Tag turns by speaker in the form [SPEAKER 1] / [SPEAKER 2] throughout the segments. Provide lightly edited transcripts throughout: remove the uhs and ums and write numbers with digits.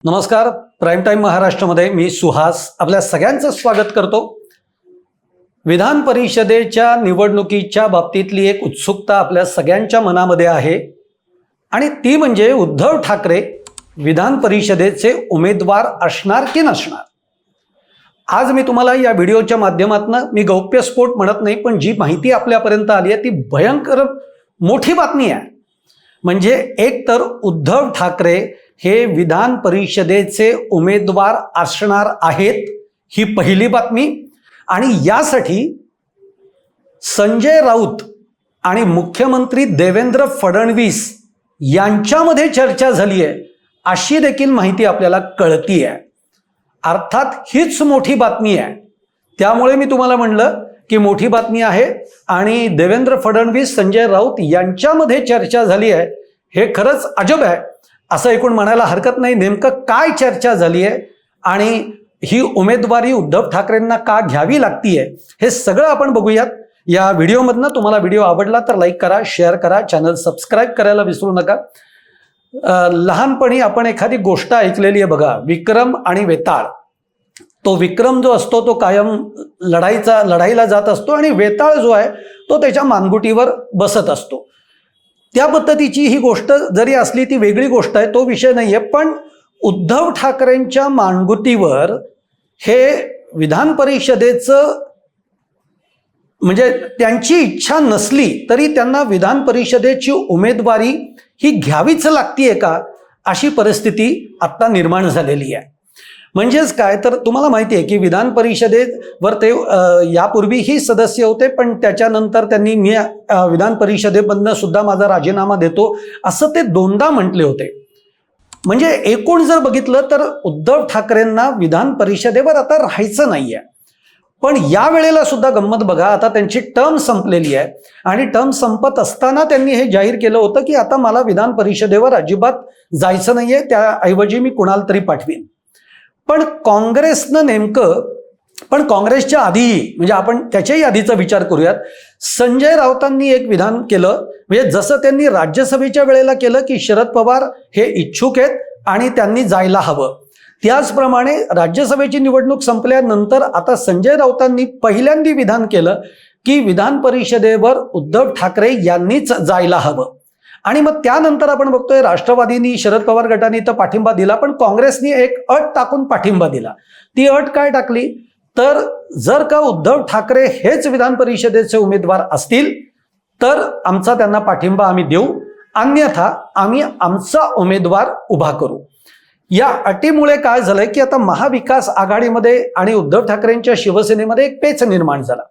[SPEAKER 1] नमस्कार. Prime time महाराष्ट्रामध्ये मी सुहास आपल्या सगळ्यांचं स्वागत करतो. विधान परिषदेच्या निवडणुकीच्या बाबतीतली एक उत्सुकता आपल्या सगळ्यांच्या मनामध्ये आहे आणि ती म्हणजे उद्धव ठाकरे विधान परिषदेचे उमेदवार असणार की नसणार. आज मी तुम्हाला या व्हिडिओच्या माध्यमातून मी गौप्यस्फोट म्हणत नाही, पण जी माहिती आपल्यापर्यंत आली आहे ती भयंकर मोठी बातमी आहे. म्हणजे एक तर उद्धव ठाकरे हे विधान परिषदेचे उमेदवार असणार आहेत, ही पहिली बातमी. आणि यासाठी संजय राऊत आणि मुख्यमंत्री देवेंद्र फडणवीस यांच्यामध्ये चर्चा झाली आहे अशी देखील माहिती आपल्याला कळती आहे. अर्थात हीच मोठी बातमी आहे. त्यामुळे मी तुम्हाला म्हणलं की मोठी बातमी आहे आणि देवेंद्र फडणवीस संजय राऊत यांच्यामध्ये चर्चा झाली आहे. हे खरंच अजब आहे असं एकूण म्हणायला हरकत नाही. नेमकं काय चर्चा झाली आहे आणि ही उमेदवारी उद्धव ठाकरेंना का घ्यावी लागतीये हे सगळं आपण बघूयात या व्हिडिओमधनं. तुम्हाला व्हिडिओ आवडला तर लाईक करा, शेअर करा, चॅनल सबस्क्राईब करायला विसरू नका. लहानपणी आपण एखादी गोष्ट ऐकलेली आहे बघा, विक्रम आणि वेताळ. तो विक्रम जो असतो तो कायम लढाईला जात असतो आणि वेताळ जो आहे तो त्याच्या मानगुटीवर बसत असतो. त्या पद्धतीची ही गोष्ट जरी असली ती वेगळी गोष्ट आहे, तो विषय नाहीये. पण उद्धव ठाकरेंच्या मानगुटीवर हे विधान परिषदेचं म्हणजे त्यांची इच्छा नसली तरी त्यांना विधान परिषदेची उमेदवारी ही घ्यावीच लागतीये का अशी परिस्थिती आता निर्माण झालेली आहे. म्हणजेच काय तर तुम्हाला माहिती आहे की विधान परिषदेवर ते यापूर्वीही सदस्य होते, पण त्याच्यानंतर त्यांनी मी विधान परिषदेमधनं सुद्धा माझा राजीनामा देतो असं ते दोनदा म्हटले होते. म्हणजे एकूण जर बघितलं तर उद्धव ठाकरेंना विधान परिषदेवर आता राहायचं नाहीये. पण या वेळेला सुद्धा गंमत बघा, आता त्यांची टर्म संपलेली आहे आणि टर्म संपत असताना त्यांनी हे जाहीर केलं होतं की आता मला विधान परिषदेवर अजिबात जायचं नाहीये, त्याऐवजी मी कुणाला तरी पाठवीन. पण काँग्रेसच्या आधीही म्हणजे आपण त्याच्याही आधीचा विचार करूयात. संजय राऊतांनी एक विधान केलं, म्हणजे जसं त्यांनी राज्यसभेच्या वेळेला केलं की शरद पवार हे इच्छुक आहेत आणि त्यांनी जायला हवं, त्याचप्रमाणे राज्यसभेची निवडणूक संपल्यानंतर आता संजय राऊतांनी पहिल्यांदा विधान केलं की विधान परिषदेवर उद्धव ठाकरे यांनीच जायला हवं. आणि मग त्यानंतर आपण बघतोय राष्ट्रवादीनी शरद पवार गटाने तर पाठिंबा दिला, पण काँग्रेसनी एक अट टाकून पाठिंबा दिला. ती अट काय टाकली तर जर का उद्धव ठाकरे हेच विधान परिषदेचे उमेदवार असतील तर आमचा त्यांना पाठिंबा आम्ही देऊ, अन्यथा आम्ही आमचा उमेदवार उभा करू. या अटीमुळे काय झालंय की आता महाविकास आघाडीमध्ये आणि उद्धव ठाकरेंच्या शिवसेनेमध्ये एक पेच निर्माण झाला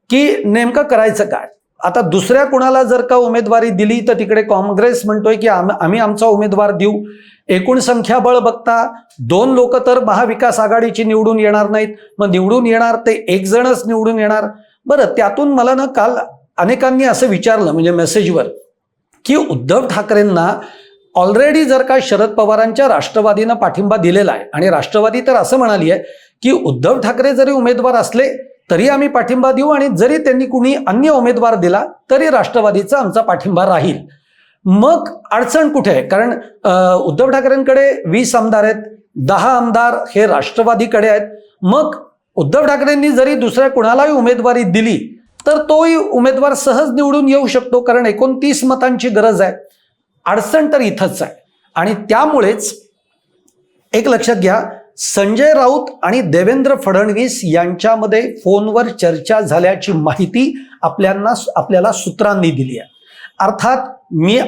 [SPEAKER 1] की नेमकं करायचं काय. आता दुसऱ्या कुणाला जर का उमेदवारी दिली तर तिकडे काँग्रेस म्हणतोय की आम्ही आमचा उमेदवार देऊ. एकूण संख्याबळ बघता 2 लोक तर महाविकास आघाडीची निवडून येणार नाहीत, मग निवडून येणार ते 1 जणच निवडून येणार. बरं, त्यातून मला ना काल अनेकांनी असं विचारलं म्हणजे मेसेजवर की उद्धव ठाकरेंना ऑलरेडी जर का शरद पवारांच्या राष्ट्रवादीनं पाठिंबा दिलेला आहे आणि राष्ट्रवादी तर असं म्हणाली आहे की उद्धव ठाकरे जरी उमेदवार असले तरी आम्ही पाठिंबा देऊ आणि जरी त्यांनी कुणी अन्य उमेदवार दिला तरी राष्ट्रवादीचा आमचा पाठिंबा राहील. मग अडचण कुठे आहे? कारण उद्धव ठाकरेंकडे 20 आमदार आहेत, 10 आमदार हे राष्ट्रवादीकडे आहेत. मग उद्धव ठाकरेंनी जरी दुसऱ्या कुणालाही उमेदवारी दिली तर तोही उमेदवार सहज निवडून येऊ शकतो, कारण 29 मतांची गरज आहे. अडचण तर इथंच आहे. आणि त्यामुळेच एक लक्षात घ्या, संजय राऊत आणि देवेंद्र फडणवीस यांच्यामध्ये फोनवर चर्चा झाल्याची माहिती आपल्याला सूत्रांनी दिली आहे. अर्थात मी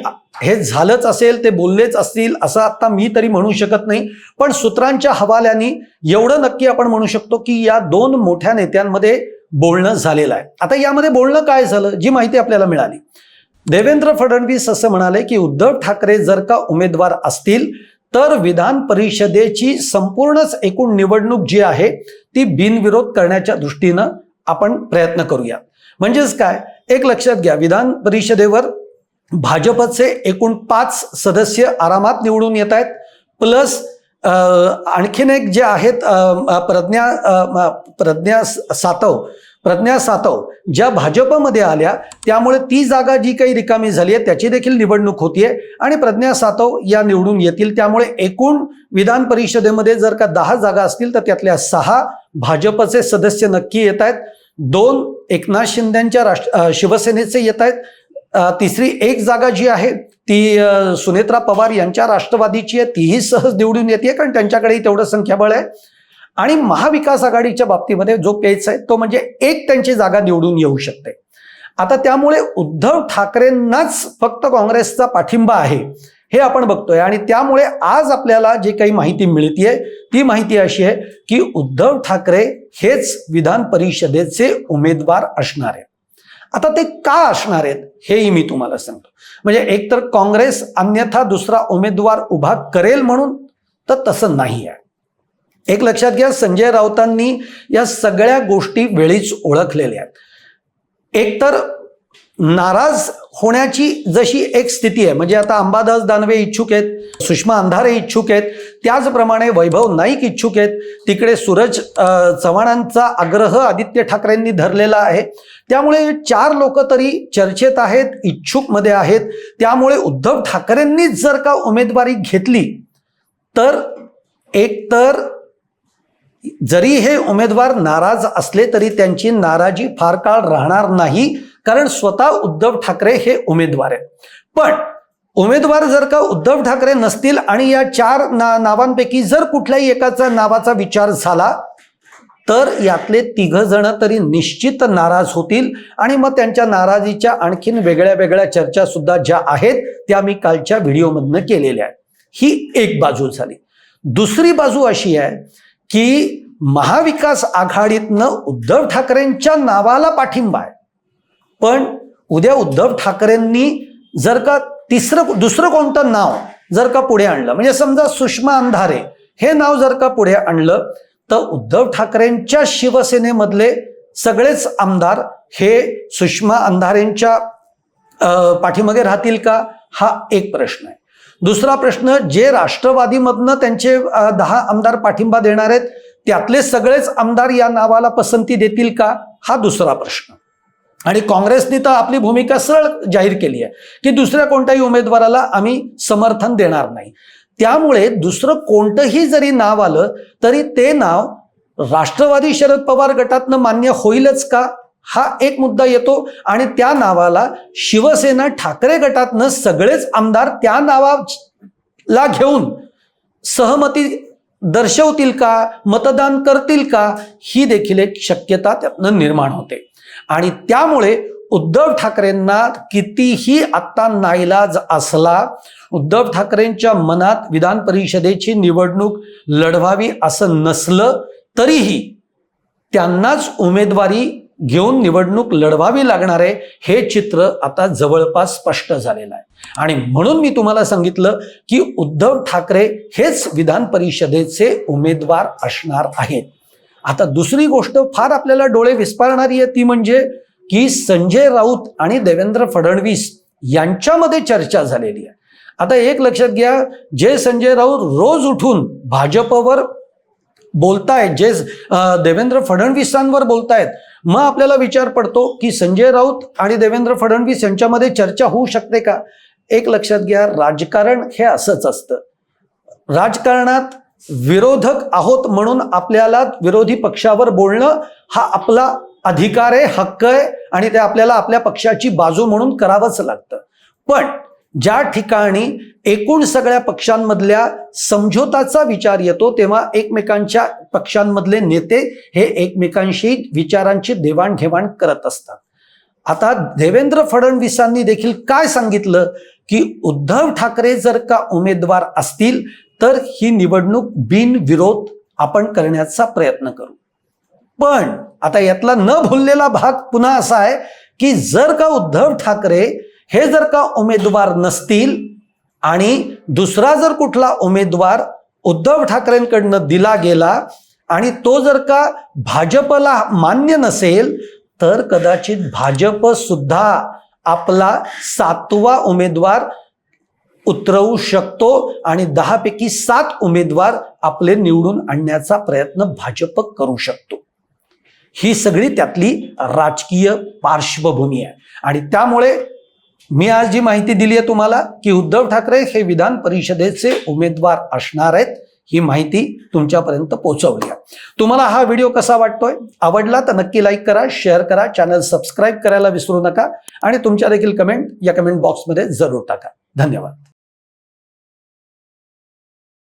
[SPEAKER 1] हे झालंच असेल, ते बोललेच असतील असं आता मी तरी म्हणू शकत नाही, पण सूत्रांच्या हवाल्याने एवढं नक्की आपण म्हणू शकतो की या 2 मोठ्या नेत्यांमध्ये बोलणं झालेलं आहे. आता यामध्ये बोलणं काय झालं, जी माहिती आपल्याला मिळाली. देवेंद्र फडणवीस असं म्हणाले की उद्धव ठाकरे जर का उमेदवार असतील तर विधान परिषदेची संपूर्णच एकूण निवडणूक जी आहे ती बिनविरोध करण्याच्या दृष्टीनं आपण प्रयत्न करूया. म्हणजेच काय, एक लक्षात घ्या, विधान परिषदेवर भाजपचे एकूण 5 सदस्य आरामात निवडून येत आहेत, प्लस आणखीन एक जे आहेत प्रज्ञा सातव प्रज्ञा सातव ज्या भाजपमध्ये आल्या त्यामुळे ती जागा जी काही रिकामी झाली आहे त्याची देखील निवडणूक होतीये आणि प्रज्ञा सातव या निवडून येतील. त्यामुळे एकूण विधान परिषदेमध्ये जर का 10 जागा असतील तर त्यातल्या 6 भाजपचे सदस्य नक्की येत आहेत, 2 एकनाथ शिंदेच्या शिवसेनेचे येत आहेत, तिसरी एक जागा जी आहे ती सुनेत्रा पवार यांच्या राष्ट्रवादीची आहे, तीही सहज निवडून येते कारण त्यांच्याकडेही तेवढं संख्याबळ आहे. आणि महाविकास आघाडीच्या बाबतीमध्ये जो पेच आहे तो म्हणजे एक त्यांची जागा निवडून येऊ शकते. आता त्यामुळे उद्धव ठाकरेंनाच फक्त काँग्रेसचा पाठिंबा आहे हे आपण बघतोय आणि त्यामुळे आज आपल्याला जे काही माहिती मिळतीये ती माहिती अशी आहे की उद्धव ठाकरे हेच विधान परिषदेचे उमेदवार असणार आहेत. आता ते का असणार आहेत हेही मी तुम्हाला सांगतो. म्हणजे एकतर काँग्रेस अन्यथा दुसरा उमेदवार उभा करेल म्हणून, तर तसं नाही आहे. एक लक्षात घ्या, संजय राऊतांनी या सगळ्या गोष्टी वेळीच ओळखलेल्या आहेत. एकतर नाराज होण्याची जशी एक स्थिती आहे, म्हणजे आता अंबादास दानवे इच्छुक आहेत, सुषमा अंधारे इच्छुक आहेत, त्याचप्रमाणे वैभव नाईक इच्छुक आहेत, तिकडे सूरज चव्हाणांचा आग्रह आदित्य ठाकरेंनी धरलेला आहे. त्यामुळे 4 लोक तरी चर्चेत आहेत, इच्छुक मध्ये आहेत. त्यामुळे उद्धव ठाकरेंनीच जर का उमेदवारी घेतली तर एकतर जरी हे उमेदवार नाराज असले तरी त्यांची नाराजी फार काळ राहणार नाही, कारण स्वतः उद्धव ठाकरे हे उमेदवार आहेत. पण उमेदवार जर का उद्धव ठाकरे नसतील आणि या 4 नावांपैकी जर कुठल्याही एकाचा नावाचा विचार झाला तर यातले 3 जण तरी निश्चित नाराज होतील आणि मग त्यांच्या नाराजीच्या आणखीन वेगळ्या वेगळ्या चर्चा सुद्धा ज्या आहेत त्या मी कालच्या व्हिडिओमधनं केलेल्या आहेत. ही एक बाजू झाली. दुसरी बाजू अशी आहे की महाविकास आघाडीतनं उद्धव ठाकरेंच्या नावाला पाठिंबा आहे, पण उद्या उद्धव ठाकरेंनी जर का दुसरं कोणतं नाव जर का पुढे आणलं, म्हणजे समजा सुषमा अंधारे हे नाव जर का पुढे आणलं तर उद्धव ठाकरेंच्या शिवसेनेमधले सगळेच आमदार हे सुषमा अंधारेंच्या पाठीमागे राहतील का, हा एक प्रश्न आहे. दुसरा प्रश्न, जे राष्ट्रवादीमधनं त्यांचे 10 आमदार पाठिंबा देणार आहेत त्यातले सगळेच आमदार या नावाला पसंती देतील का, हा दुसरा प्रश्न. आणि काँग्रेसने तर आपली भूमिका सरळ जाहीर केली आहे की दुसऱ्या कोणत्याही उमेदवाराला आम्ही समर्थन देणार नाही. त्यामुळे दुसरं कोणतंही जरी नाव आलं तरी ते नाव राष्ट्रवादी शरद पवार गटातनं मान्य होईलच का, हा एक मुद्दा येतो. आणि त्या नावाला शिवसेना ठाकरे गटातनं सगळेच आमदार त्या नावाला घेऊन सहमती दर्शवतील का, मतदान करतील का, ही देखील एक शक्यता त्यातनं निर्माण होते. आणि त्यामुळे उद्धव ठाकरेंना कितीही आत्ता नाईलाज असला, उद्धव ठाकरेंच्या मनात विधान परिषदेची निवडणूक लढवावी असं नसलं तरीही त्यांनाच उमेदवारी घेऊन निवडणूक लढवावी लागणार आहे हे चित्र आता जवळपास स्पष्ट झालेलं आहे. आणि म्हणून मी तुम्हाला सांगितलं की उद्धव ठाकरे हेच विधान परिषदेचे उमेदवार असणार आहेत. आता दुसरी गोष्ट फार आपल्याला डोळे विस्पारणारी आहे ती म्हणजे की संजय राऊत आणि देवेंद्र फडणवीस यांच्यामध्ये चर्चा झालेली आहे. आता एक लक्षात घ्या, जे संजय राऊत रोज उठून भाजपवर बोलतायत, जे देवेंद्र फडणवीसांवर बोलतायत, मग आपल्याला विचार पडतो की संजय राऊत आणि देवेंद्र फडणवीस यांच्यामध्ये चर्चा होऊ शकते का. एक लक्षात घ्या, राजकारण हे असंच असतं. राजकारणात विरोधक आहोत म्हणून आपल्याला विरोधी पक्षावर बोलणं हा आपला अधिकार आहे, हक्क आहे आणि ते आपल्याला आपल्या पक्षाची बाजू म्हणून करावंच लागतं. पण ज्या ठिकाणी एकूण सगळ्या पक्षांमधल्या समझोताचा विचार येतो तेव्हा एकमेकांच्या पक्षांमधले नेते हे एकमेकांशी विचारांची देवाणघेवाण करत असतात. आता देवेंद्र फडणवीसांनी देखील काय सांगितलं की उद्धव ठाकरे जर का उमेदवार असतील तर ही निवडणूक बिनविरोध आपण करण्याचा प्रयत्न करू. पण आता यातला न भुललेला भाग पुन्हा असा आहे की जर का उद्धव ठाकरे हे जर का उमेदवार नसतील आणि दुसरा जर कुठला उमेदवार उद्धव ठाकरेंकडनं दिला गेला आणि तो जर का भाजपला मान्य नसेल तर कदाचित भाजप सुद्धा आपला 7वा उमेदवार उतरवू शकतो आणि 10 पैकी 7 उमेदवार आपले निवडून आणण्याचा प्रयत्न भाजप करू शकतो. ही सगळी त्यातली राजकीय पार्श्वभूमी आहे. आणि त्यामुळे मी आज जी माहिती दिली आहे तुम्हाला की उद्धव ठाकरे हे विधान परिषदेचे उमेदवार असणार आहेत, ही माहिती तुमच्यापर्यंत पोहोचवली आहे. तुम्हाला हा व्हिडिओ कसा वाटतोय? आवडला तर नक्की लाईक करा, शेअर करा, चॅनल सबस्क्राईब करायला विसरू नका आणि तुमच्या देखील कमेंट या कमेंट बॉक्समध्ये जरूर टाका. धन्यवाद.